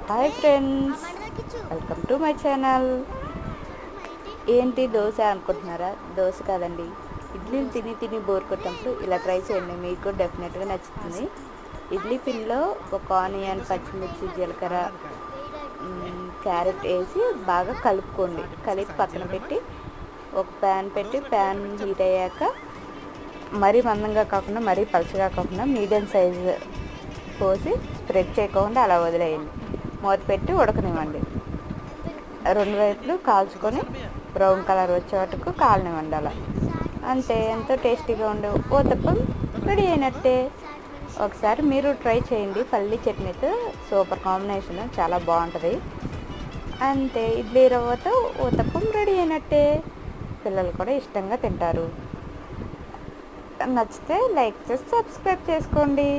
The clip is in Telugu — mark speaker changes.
Speaker 1: Hi friends, welcome to my channel. ఏంటి దోశ అనుకుంటున్నారా? దోశ కాదండి, ఇడ్లీలు తిని తిని బోర్ కొట్టినప్పుడు ఇలా ట్రై చేయండి, మీకు డెఫినెట్గా నచ్చుతుంది. ఇడ్లీ పిండిలో ఒక ఆనియన్, పచ్చిమిర్చి, జీలకర్ర, క్యారెట్ వేసి బాగా కలుపుకోండి. కలిపి పక్కన పెట్టి ఒక ప్యాన్ పెట్టి, ప్యాన్ హీట్ అయ్యాక మరీ మందంగా కాకుండా మరీ పలుచగా కాకుండా మీడియం సైజు పోసి స్ప్రెడ్ చేయకుండా అలా వదిలేయండి. మూత పెట్టి ఉడకనివ్వండి. రెండు వైపులు కాల్చుకొని బ్రౌన్ కలర్ వచ్చే వరకు కాలనివ్వండి. అలా అంతే, ఎంతో టేస్టీగా ఉండే ఊతప్పం రెడీ అయినట్టే. ఒకసారి మీరు ట్రై చేయండి. పల్లీ చట్నీతో సూపర్ కాంబినేషన్, చాలా బాగుంటుంది. అంతే, ఇడ్లీ రవ్వతో ఊతప్పం రెడీ అయినట్టే. పిల్లలు కూడా ఇష్టంగా తింటారు. నచ్చితే లైక్ చేసి సబ్స్క్రైబ్ చేసుకోండి.